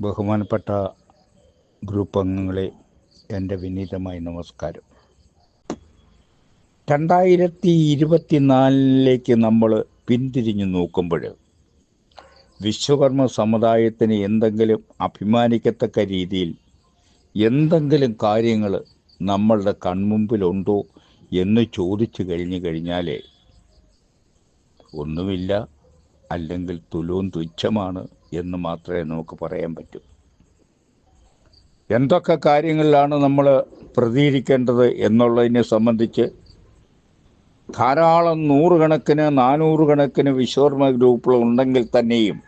ബഹുമാനപ്പെട്ട ഗ്രൂപ്പ് അംഗങ്ങളെ, എൻ്റെ വിനീതമായ നമസ്കാരം. 2024 നമ്മൾ പിന്തിരിഞ്ഞു നോക്കുമ്പോൾ വിശ്വകർമ്മ സമുദായത്തിന് എന്തെങ്കിലും അഭിമാനിക്കത്തക്ക രീതിയിൽ എന്തെങ്കിലും കാര്യങ്ങൾ നമ്മളുടെ കൺമുമ്പിലുണ്ടോ എന്ന് ചോദിച്ചു കഴിഞ്ഞാൽ ഒന്നുമില്ല, അല്ലെങ്കിൽ തുലോം തുച്ഛമാണ് എന്ന് മാത്രമേ നമുക്ക് പറയാൻ പറ്റൂ. എന്തൊക്കെ കാര്യങ്ങളിലാണ് നമ്മൾ പ്രതികരിക്കേണ്ടത് എന്നുള്ളതിനെ സംബന്ധിച്ച് ധാരാളം 100 കണക്കിന് 400 കണക്കിന് വിശ്വകർമ്മ ഗ്രൂപ്പുകൾ ഉണ്ടെങ്കിൽ തന്നെയും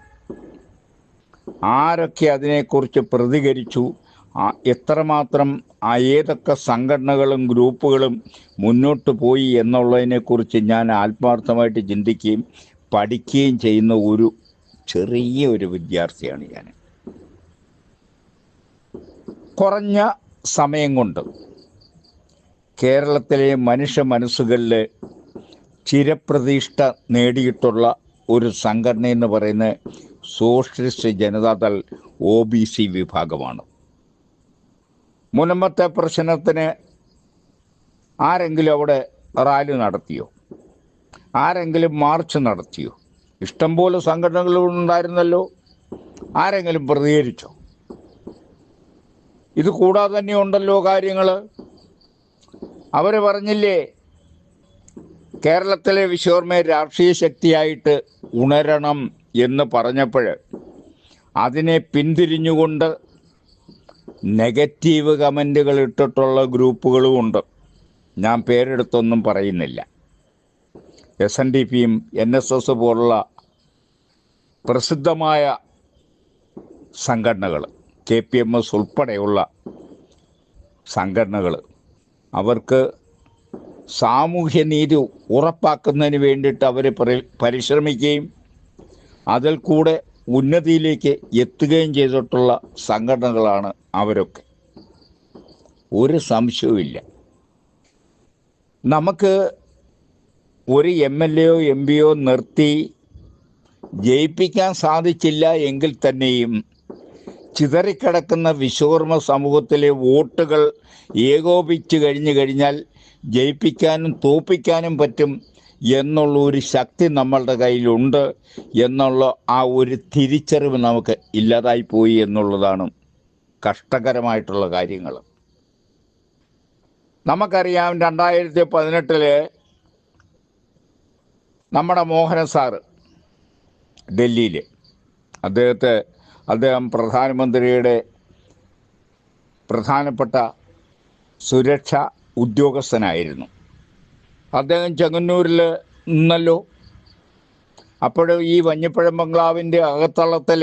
ആരൊക്കെ അതിനെക്കുറിച്ച് പ്രതികരിച്ചു, എത്രമാത്രം ഏതൊക്കെ സംഘടനകളും ഗ്രൂപ്പുകളും മുന്നോട്ട് പോയി എന്നുള്ളതിനെക്കുറിച്ച് ഞാൻ ആത്മാർത്ഥമായിട്ട് ചിന്തിക്കുകയും പഠിക്കുകയും ചെയ്യുന്ന ഒരു ചെറിയ വിദ്യാർത്ഥിയാണ് ഞാൻ. കുറഞ്ഞ സമയം കൊണ്ട് കേരളത്തിലെ മനുഷ്യ മനസ്സുകളിൽ ചിരപ്രതിഷ്ഠ നേടിയിട്ടുള്ള ഒരു സംഘടന എന്ന് പറയുന്നത് സോഷ്യലിസ്റ്റ് ജനതാദൾ OBC വിഭാഗമാണ്. മുനമ്പത്തെ പ്രശ്നത്തിന് ആരെങ്കിലും അവിടെ റാലി നടത്തിയോ? ആരെങ്കിലും മാർച്ച് നടത്തിയോ? ഇഷ്ടംപോലെ സംഘടനകളുണ്ടായിരുന്നല്ലോ. ആരെങ്കിലും പ്രതികരിച്ചോ? ഇത് കൂടാതെ തന്നെ ഉണ്ടല്ലോ കാര്യങ്ങൾ. അവർ പറഞ്ഞില്ലേ, കേരളത്തിലെ വിശ്വകർമ്മയെ രാഷ്ട്രീയ ശക്തിയായിട്ട് ഉണരണം എന്ന് പറഞ്ഞപ്പോൾ അതിനെ പിന്തിരിഞ്ഞുകൊണ്ട് നെഗറ്റീവ് കമൻറ്റുകൾ ഇട്ടിട്ടുള്ള ഗ്രൂപ്പുകളും ഉണ്ട്. ഞാൻ പേരെടുത്തൊന്നും പറയുന്നില്ല. SNDPയും NSS പോലുള്ള പ്രസിദ്ധമായ സംഘടനകൾ, KPMS ഉൾപ്പെടെയുള്ള സംഘടനകൾ, അവർക്ക് സാമൂഹ്യനീതി ഉറപ്പാക്കുന്നതിന് വേണ്ടിയിട്ട് അവർ പരിശ്രമിക്കുകയും അതിൽ കൂടെ ഉന്നതിയിലേക്ക് എത്തുകയും ചെയ്തിട്ടുള്ള സംഘടനകളാണ് അവരൊക്കെ. ഒരു സംശയവുമില്ല. നമുക്ക് ഒരു MLAയോ MPയോ നിർത്തി ജയിപ്പിക്കാൻ സാധിച്ചില്ല എങ്കിൽ തന്നെയും ചിതറിക്കിടക്കുന്ന വിശ്വകർമ്മ സമൂഹത്തിലെ വോട്ടുകൾ ഏകോപിച്ച് കഴിഞ്ഞാൽ ജയിപ്പിക്കാനും തോൽപ്പിക്കാനും പറ്റും എന്നുള്ള ഒരു ശക്തി നമ്മളുടെ കയ്യിലുണ്ട് എന്നുള്ള ആ ഒരു തിരിച്ചറിവ് നമുക്ക് ഇല്ലാതായിപ്പോയി എന്നുള്ളതാണ് കഷ്ടകരമായിട്ടുള്ള കാര്യങ്ങൾ. നമുക്കറിയാം, 2018 നമ്മുടെ മോഹന സാറ് ഡൽഹിയിൽ, അദ്ദേഹം പ്രധാനമന്ത്രിയുടെ പ്രധാനപ്പെട്ട സുരക്ഷാ ഉദ്യോഗസ്ഥനായിരുന്നു. അദ്ദേഹം ചെങ്ങന്നൂരിൽ നിന്നല്ലോ. അപ്പോൾ ഈ വഞ്ഞിപ്പഴം ബംഗ്ലാവിൻ്റെ അകത്തളത്തിൽ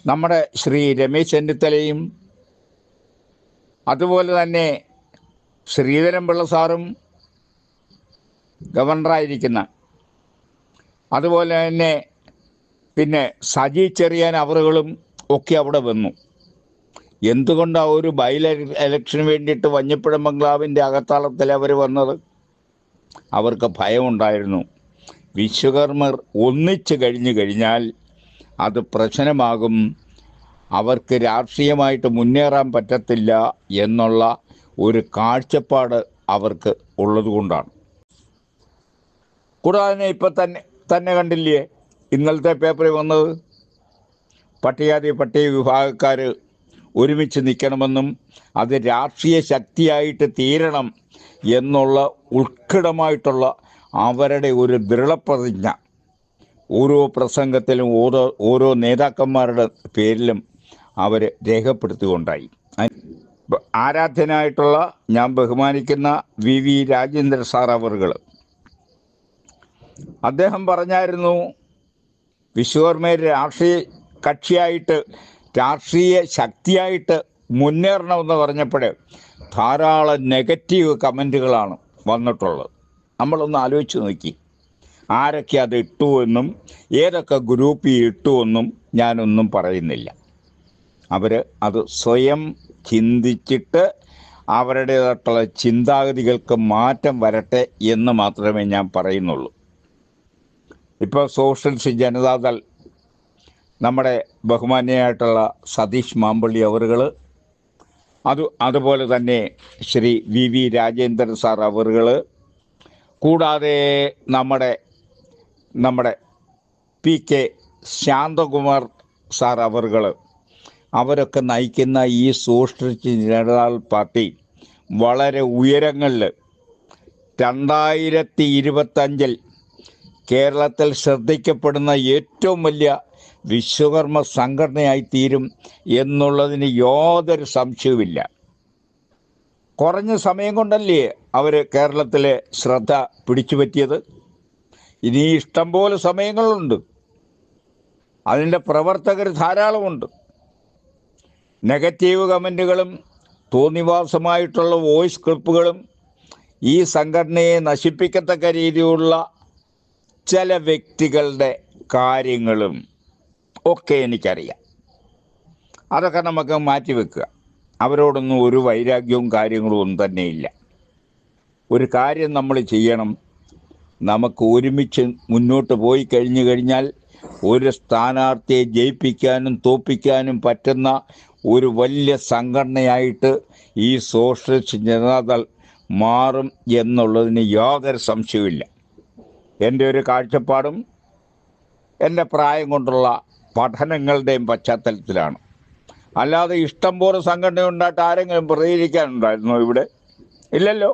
നമ്മുടെ ശ്രീ രമേശ് ചെന്നിത്തലയും അതുപോലെ തന്നെ ശ്രീധരൻപിള്ള സാറും ഗവർണറായിരിക്കുന്ന, അതുപോലെ തന്നെ പിന്നെ സജി ചെറിയാൻ അവറുകളും ഒക്കെ അവിടെ വന്നു. എന്തുകൊണ്ടാണ് ഒരു ഇലക്ഷന് വേണ്ടിയിട്ട് വഞ്ഞിപ്പഴം ബംഗ്ലാവിൻ്റെ അകത്തളത്തിൽ അവർ വന്നത്? അവർക്ക് ഭയമുണ്ടായിരുന്നു. വിശ്വകർമ്മർ ഒന്നിച്ചു കഴിഞ്ഞാൽ അത് പ്രശ്നമാകും, അവർക്ക് രാഷ്ട്രീയമായിട്ട് മുന്നേറാൻ പറ്റത്തില്ല എന്നുള്ള ഒരു കാഴ്ചപ്പാട് അവർക്ക് ഉള്ളതുകൊണ്ടാണ്. കൂടാതെ ഇപ്പം തന്നെ കണ്ടില്ലേ ഇന്നലത്തെ പേപ്പറിൽ വന്നത്, പട്ടിക വിഭാഗക്കാർ ഒരുമിച്ച് നിൽക്കണമെന്നും അത് രാഷ്ട്രീയ ശക്തിയായിട്ട് തീരണം എന്നുള്ള ഉത്കടമായിട്ടുള്ള അവരുടെ ഒരു ദൃഢപ്രതിജ്ഞ ഓരോ പ്രസംഗത്തിലും ഓരോ നേതാക്കന്മാരുടെ പേരിലും അവർ രേഖപ്പെടുത്തുകയുണ്ടായി. ആരാധ്യനായിട്ടുള്ള ഞാൻ ബഹുമാനിക്കുന്ന VV രാജേന്ദ്ര സാർ അവറുകൾ, അദ്ദേഹം പറഞ്ഞായിരുന്നു, വിശ്വകർമ്മയെ രാഷ്ട്രീയ കക്ഷിയായിട്ട് രാഷ്ട്രീയ ശക്തിയായിട്ട് മുന്നേറണമെന്ന് പറഞ്ഞപ്പോൾ ധാരാളം നെഗറ്റീവ് കമൻറ്റുകളാണ് വന്നിട്ടുള്ളത്. നമ്മളൊന്ന് ആലോചിച്ച് നോക്കി, ആരൊക്കെ അത് ഇട്ടുവെന്നും ഏതൊക്കെ ഗ്രൂപ്പിൽ ഇട്ടുവെന്നും ഞാനൊന്നും പറയുന്നില്ല. അവർ അത് സ്വയം ചിന്തിച്ചിട്ട് അവരുടേതായിട്ടുള്ള ചിന്താഗതികൾക്ക് മാറ്റം വരട്ടെ എന്ന് മാത്രമേ ഞാൻ പറയുന്നുള്ളൂ. ഇപ്പോൾ സോഷ്യലിസ്റ്റ് ജനതാദൾ നമ്മുടെ ബഹുമാന്യനായിട്ടുള്ള സതീഷ് മാമ്പള്ളി അവറുകൾ, അതുപോലെ തന്നെ ശ്രീ വി രാജേന്ദ്രൻ സാർ അവറുകൾ, കൂടാതെ നമ്മുടെ PK ശാന്തകുമാർ സാർ അവറുകൾ, അവരൊക്കെ നയിക്കുന്ന ഈ സോഷ്യലിസ്റ്റ് ജനതാദൾ പാർട്ടി വളരെ ഉയരങ്ങളിൽ 2025 കേരളത്തിൽ ശ്രദ്ധിക്കപ്പെടുന്ന ഏറ്റവും വലിയ വിശ്വകർമ്മ സംഘടനയായിത്തീരും എന്നുള്ളതിന് യാതൊരു സംശയവുമില്ല. കുറഞ്ഞ സമയം കൊണ്ടല്ലേ അവർ കേരളത്തിലെ ശ്രദ്ധ പിടിച്ചുപറ്റിയത്. ഇനി ഇഷ്ടംപോലെ സമയങ്ങളുണ്ട്. അതിൻ്റെ പ്രവർത്തകർ ധാരാളമുണ്ട്. നെഗറ്റീവ് കമൻറ്റുകളും തോന്നിവാസമായിട്ടുള്ള വോയിസ് ക്ലിപ്പുകളും ഈ സംഘടനയെ നശിപ്പിക്കത്തക്ക രീതിയിലുള്ള ചില വ്യക്തികളുടെ കാര്യങ്ങളും ഒക്കെ എനിക്കറിയാം. അതൊക്കെ നമുക്ക് മാറ്റിവെക്കുക. അവരോടൊന്നും ഒരു വൈരാഗ്യവും കാര്യങ്ങളും ഒന്നും തന്നെയില്ല. ഒരു കാര്യം നമ്മൾ ചെയ്യണം. നമുക്ക് ഒരുമിച്ച് മുന്നോട്ട് പോയി കഴിഞ്ഞാൽ ഒരു സ്ഥാനാർത്ഥിയെ ജയിപ്പിക്കാനും തോൽപ്പിക്കാനും പറ്റുന്ന ഒരു വലിയ സംഘടനയായിട്ട് ഈ സോഷ്യലിസ്റ്റ് ജനതാദൾ മാറും എന്നുള്ളതിന് യാതൊരു സംശയവുമില്ല. എൻ്റെ ഒരു കാഴ്ചപ്പാടും എൻ്റെ പ്രായം കൊണ്ടുള്ള പഠനങ്ങളുടെയും പശ്ചാത്തലത്തിലാണ്. അല്ലാതെ ഇഷ്ടം പോലെ സംഘടന ഉണ്ടായിട്ട് ആരെങ്കിലും പ്രതികരിക്കാനുണ്ടായിരുന്നോ ഇവിടെ? ഇല്ലല്ലോ.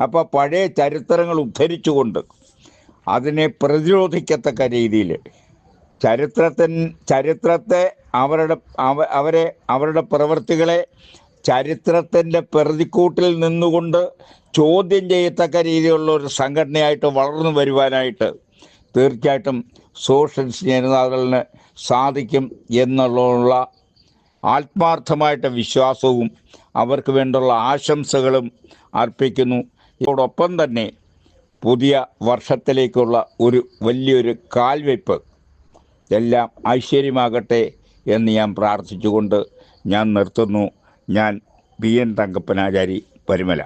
അപ്പോൾ പഴയ ചരിത്രങ്ങൾ ഉദ്ധരിച്ചുകൊണ്ട് അതിനെ പ്രതിരോധിക്കത്തക്ക രീതിയിൽ ചരിത്രത്തെ അവരുടെ പ്രവൃത്തികളെ ചരിത്രത്തിൻ്റെ പ്രതിക്കൂട്ടിൽ നിന്നുകൊണ്ട് ചോദ്യം ചെയ്യത്തക്ക രീതിയിലുള്ള ഒരു സംഘടനയായിട്ട് വളർന്നു വരുവാനായിട്ട് തീർച്ചയായിട്ടും സോഷ്യലിസ്റ്റ് ജനതാദളിന് സാധിക്കും എന്നുള്ള ആത്മാർത്ഥമായിട്ട് വിശ്വാസവും അവർക്ക് വേണ്ടുള്ള ആശംസകളും അർപ്പിക്കുന്നു. ഇതോടൊപ്പം തന്നെ പുതിയ വർഷത്തിലേക്കുള്ള ഒരു വലിയൊരു കാൽവെപ്പ് എല്ലാം ഐശ്വര്യമാകട്ടെ എന്ന് ഞാൻ പ്രാർത്ഥിച്ചുകൊണ്ട് ഞാൻ നിർത്തുന്നു. ഞാൻ PN തങ്കപ്പനാചാരി, പരുമല.